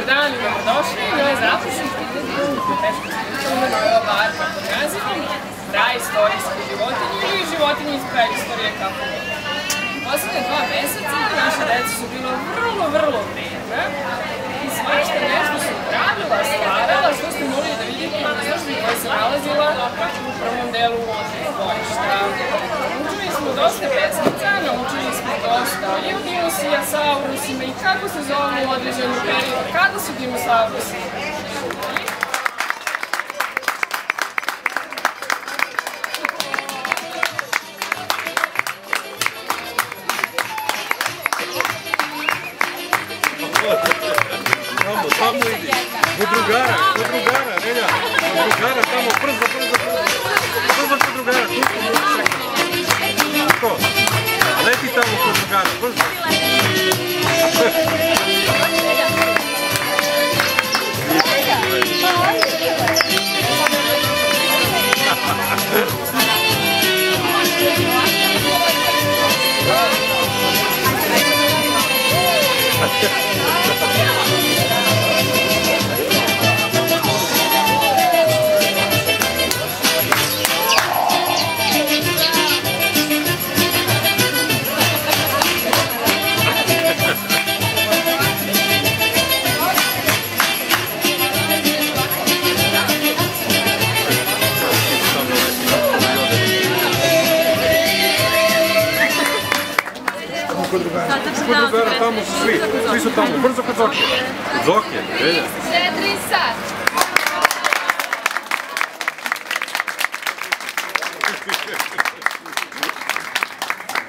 Dobar dan i dobrodošli u ovaj zapisnik imamo ovo bar pod nazivom Praistorijske životinje ili životinje iz praistorije kako je. Poslednje 2 meseca naše deca su bila vrlo vredna i svašta nešto su radila, stvarala, što ste mogli da vidite na izložbi koja se nalazila u prvom delu dvorišta. Učili smo dosta pesmica, naučili smo dosta i o dinosaurusima i kako se zovu u određenom periodu, kada su dinosaurusi. Tamo idi, kod drugara, Relja, kod drugara, tamo, brzo, kod drugara, tu smo moći čekati. Tako, leti tamo kod drugara, brzo. Kod drugara, tamo su svi su tamo, brzo kod Zoke. Zoke, Relja. 4 sat.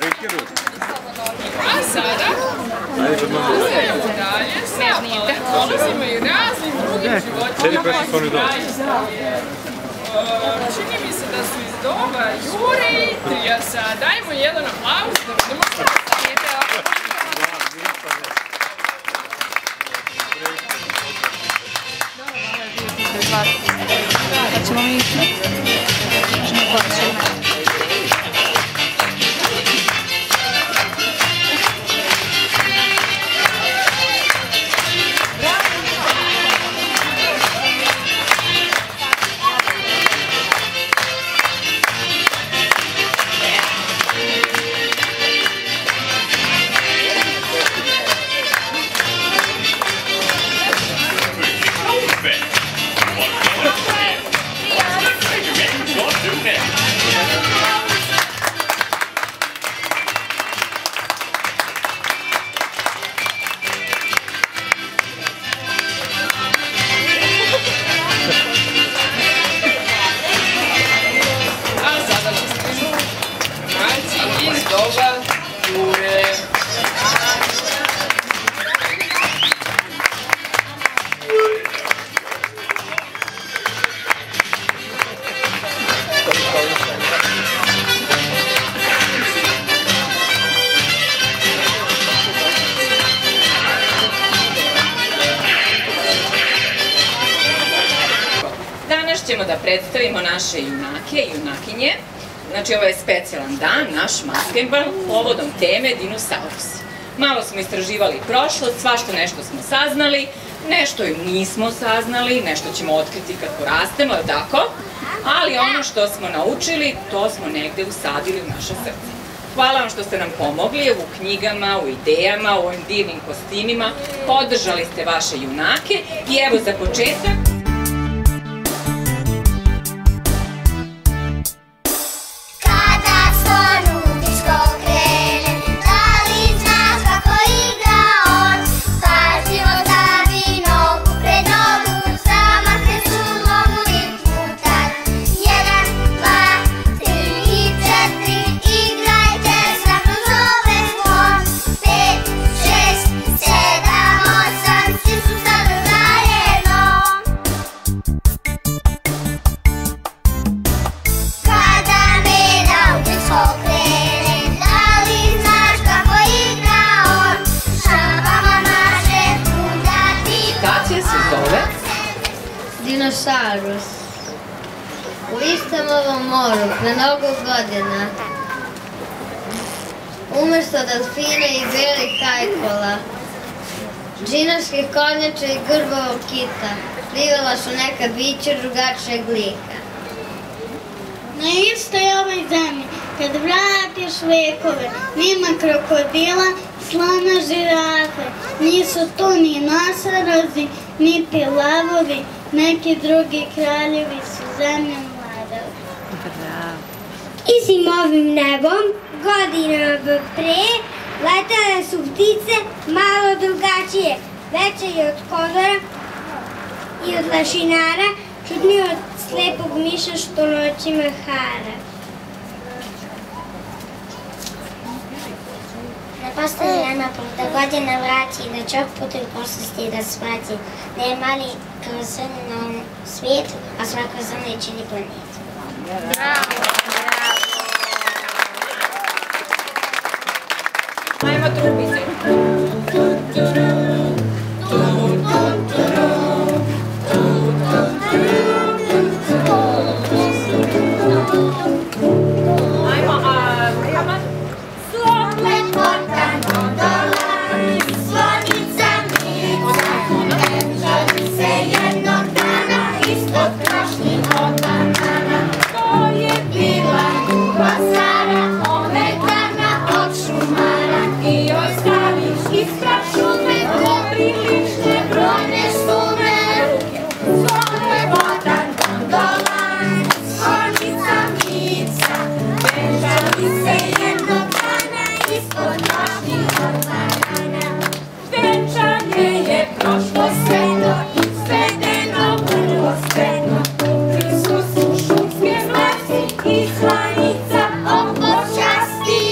Rekeru. A sada, uzajemo dalje, dolazimo i raznim drugim životinjama. Čini mi se da su iz doba Jure i Trijasa. Dajmo jedan aplauz da vidimo što se ide. Da ćemo mi ići. Danas ćemo da predstavimo naše junake i junakinje. Znači, ovo je specijalan dan, naš maskenbal, povodom teme dinosaurusi. Malo smo istraživali prošlost, svašta nešto smo saznali, nešto nismo saznali, nešto ćemo otkriti kad porastemo, je tako? Ali ono što smo naučili, to smo negde usadili u naše srce. Hvala vam što ste nam pomogli u knjigama, u idejama, u ovim divnim kostimima. Podržali ste vaše junake i evo za početak. Dinosaurus. U Istamovom moru pre mnogo godina umesto delfina i belih hajkola džinovskih kornjača i grbovog kita. Plivala su neka bića drugačijeg lika. Na istoj ovoj zemlji, kad vratiš vekove, nema krokodila, slona, žirafe. Nisu tu ni nosorozi, niti lavovi, neki drugi kraljevi su zemljom vladali. I zimovim nebom, godinama pre, letale su ptice malo drugačije, veće i od kodora i od lešinara, čudnije od slepog miša što noćima hara. Da postoji jedna da godina vrati i da čak putuju poslosti da shvati da je mali kroz zrno na ovom svijetu, a svako zrno je čini planetu. Ajmo trubice. Ajmo, kaman. Slon lepotan gondola, slonica Mica, venčali se jednog dana ispod krošnji od banana. To je bila ljubav stara, omekana od šumara, i joj staviš ispred šume poprilične brojne sume. Slon lepotan gondola, slonica Mica, venčali se jednog dana ispod krošnji od banana. Venčanje je prošlo sveto, izvedeno vrlo spretno, u prisustvu šumske vlasti i slanica oko časti.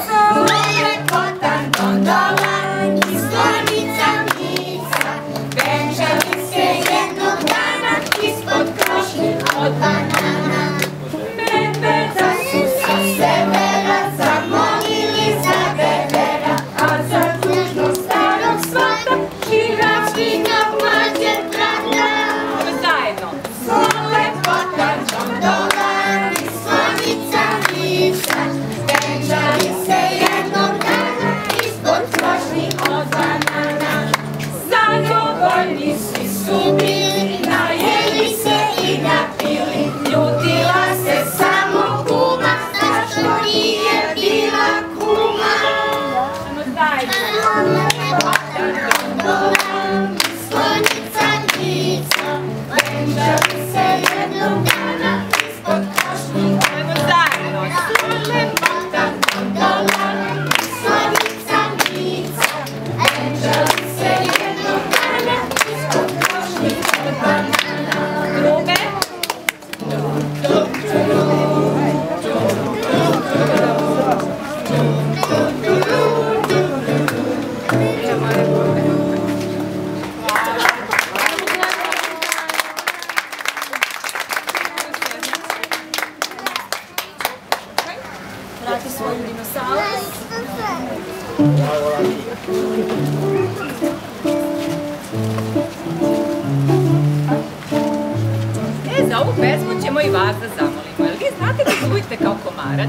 Slon lepotan gondola i slonica Mica, venčali se jednog dana ispod krošnji od banana. Medveda su sa severa zamolili za bebera, a za dužnog starog svata žiračkina mlađe brata. Zajedno. Slon lepotan gondola i slonica Mica, venčali se jednog dana ispod krošnji od banana. Zadovoljni svi su bili, najeli se i napili, ljutila se samo kuma, zašto nije bila kuma. Slon lepotan gondola i slonica Mica, venčali se jednog dana ispod krošnji od banana. Slon lepotan gondola i slonica Mica, venčali se jednog dana ispod krošnji od banana. Trube. Vrati svoju dinosaurus. Za ovu pesmu ćemo i vas da zamolimo. Jel vi znate da zuvite kao komarac?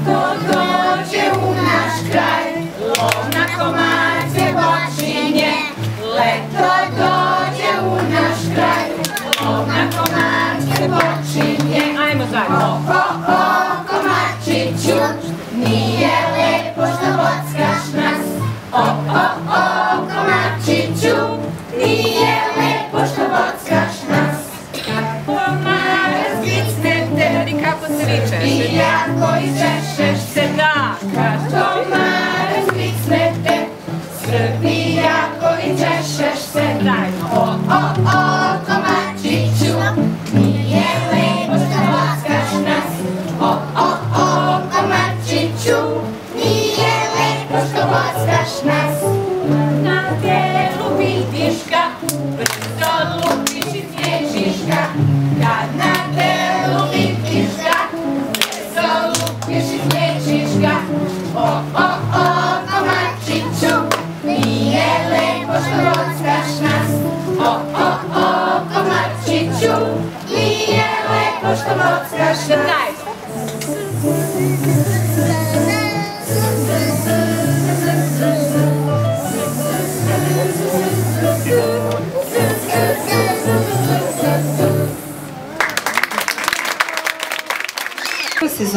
Ko dođe u naš kraj, lov na komarce počinje. Leto dođe u naš kraj, lov na komarce počinje. Ajmo zajedno. Komarčiću, nije lepo što bockaš nas. Komarčiću, nije lepo što bockaš nas. Komarac vicne te, I kako se vi i češete? jako izčešeš se. Da, kaže. Komarac vicne te, Srbi jako izčešeš se. Zajedno. Komarčiću, nije lepo što bockaš nas. Komarčiću, nije lepo što bockaš nas. Na delu vidiš ga, brzo lupiš i sječiš ga. Kad na delu vidiš ga, brzo lupiš i sječiš ga. Komarčiću, nije lepo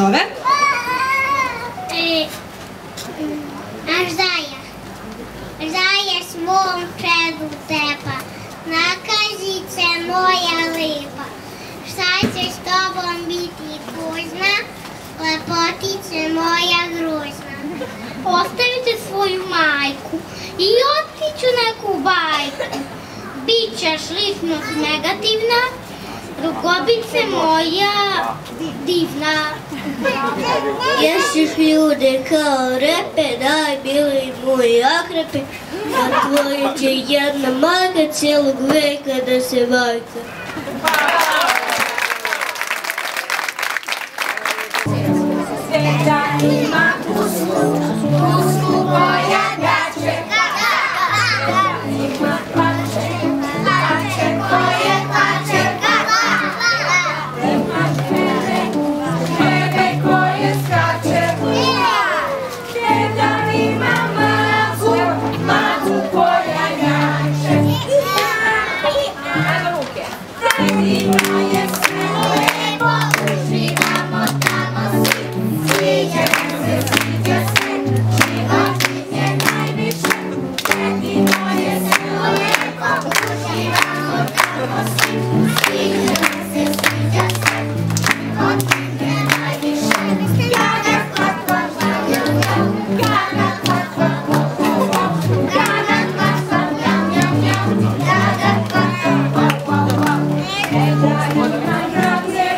zove? Aždaja. Aždaja s mom čedu tepa, nakazice moja lepa. Šta će s tobom biti tužna, lepotice moja grozna. Ostavite svoju majku i otiću neku bajku. Bićeš ličnost negativna, drugobice moja divna. Ješćeš ljude kao repe, daj bili moji akrepe, a tvoje će jedna majka cijelog veka da se vajka. Sveta ima kusku, kusku koja gače. Sveta ima plače, plače koje plače. Ima bebe, bebe koje skače. Deda ima macu, macu koja jače. Ajmo ruke. Dedino je sve lepo, uživamo tamo svi. Sviđa se, život je najviše. Dedino je sve lepo, uživamo tamo svi. Sviđa se, život je najviše. Gaga, kvak, kvak, jam, jam, jam. Gaga, kvak, kvak, kvak, kvak, kvak. Gaga, kvak, kvak, jam, jam, jam. Gaga, kvak, kvak, kvak, kvak, kvak. Deda ima jake,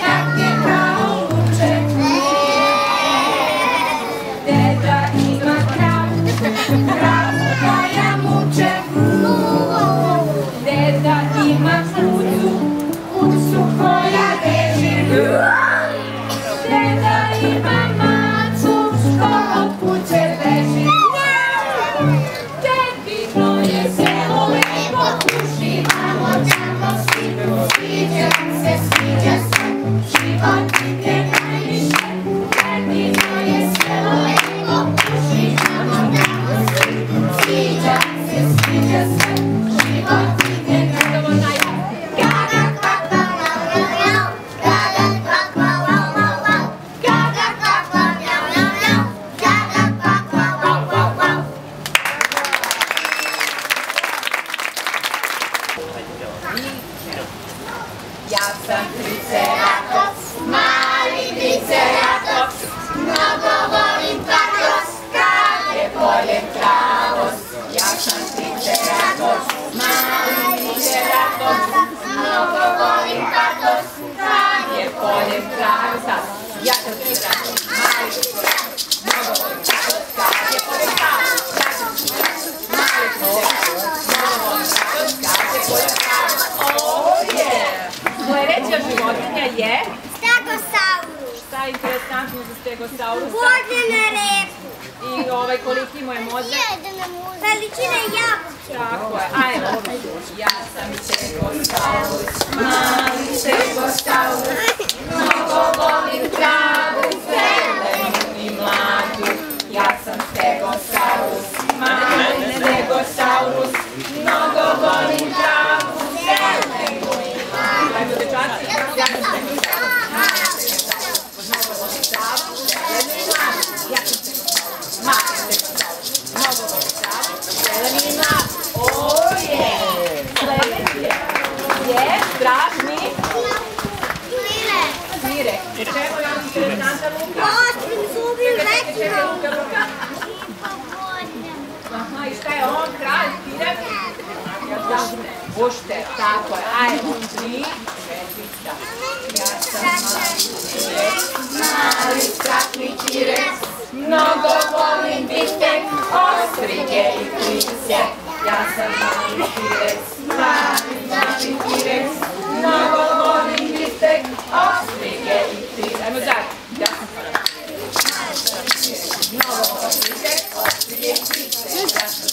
jake kao luče. Deda ima kravu, kravu koja muče. Deda ima kucu, kucu koja beži. Deda ima macu, što od kuće beži. Dedino je selo lepo, uživamo tamo svi. Sviđa se, život je najviše. Dedino je selo lepo, uživamo tamo svi. Sviđa se, život je najviše. Gaga, kvak, kvak, lau, lau, lau. Gaga, kvak, kvak, lau, lau, lau. Gaga, kvak, kvak, lau, lau, lau. Gaga, kvak, kvak, lau, lau, lau. Ja sam triceratops, mali triceratops, mnogo volim patos, kad je polje travos. Ja sam triceratops, mali triceratops, mnogo volim patos, kad je polje travos. Ja sam triceratops, mali triceratops, mnogo volim patos, kad je polje travos. Ja sam triceratops, mali triceratops, mnogo volim patos, kad je polje travos. Oh yeah! Moja reća životinja je? Stegosaurus. Šta je interesantno za stegosaurusa? Vođe na repu. I koliki mu je mozak? Veličine jabuke. Tako je, ajmo. Ja sam stegosaurus, mali stegosaurus, mnogo volim travu, zelenu i mladu. Ja sam stegosaurus, mali stegosaurus, mnogo volim travu, zelenu i mladu. Ajmo dečaci, ja sam stegosaurus, mali stegosaurus, mnogo volim travu, zelenu i mladu. Ja sam stegosaurus, mali stegosaurus, mnogo volim travu, zelenu i mladu. Oh yeah! Sledeći je strašni smirek. U čemu je on interesantan luka? Ostrim zubim većima. Aha, i šta je on? Kralj, smirek? Bušter, tako je. Ajmo, 3, 4, ja sam mali strašni smirek. Mnogo volim biftek, ostrige i klince. Ja sam mali T-rex, mali T-rex. Mnogo volim biftek, ostrige i klince. Ajmo zajedno. Ja sam mali T-rex, mnogo volim biftek, ostrige i klince. Ja sam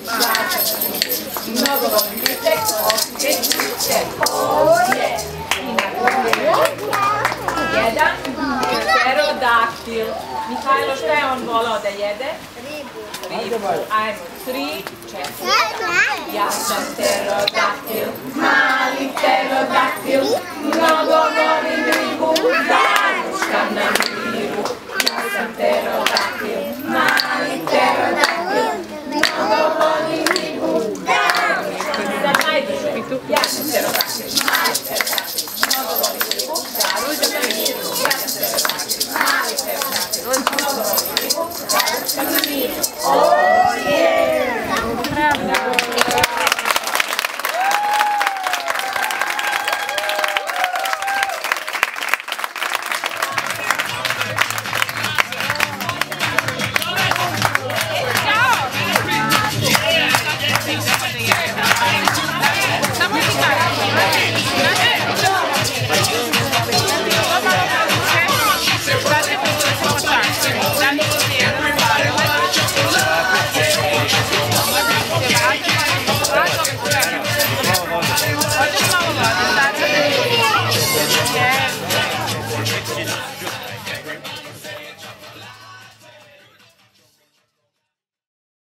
mali T-rex, mnogo volim biftek, ostrige i klince. Oh yeah! I na kraju jedan pterodaktil. Mihajlo, šta je on volao da jede? Ribu. Ajmo, 3, 4. Ja sam pterodaktil, mali pterodaktil, mnogo volim ribu, zaruškam na Hajde,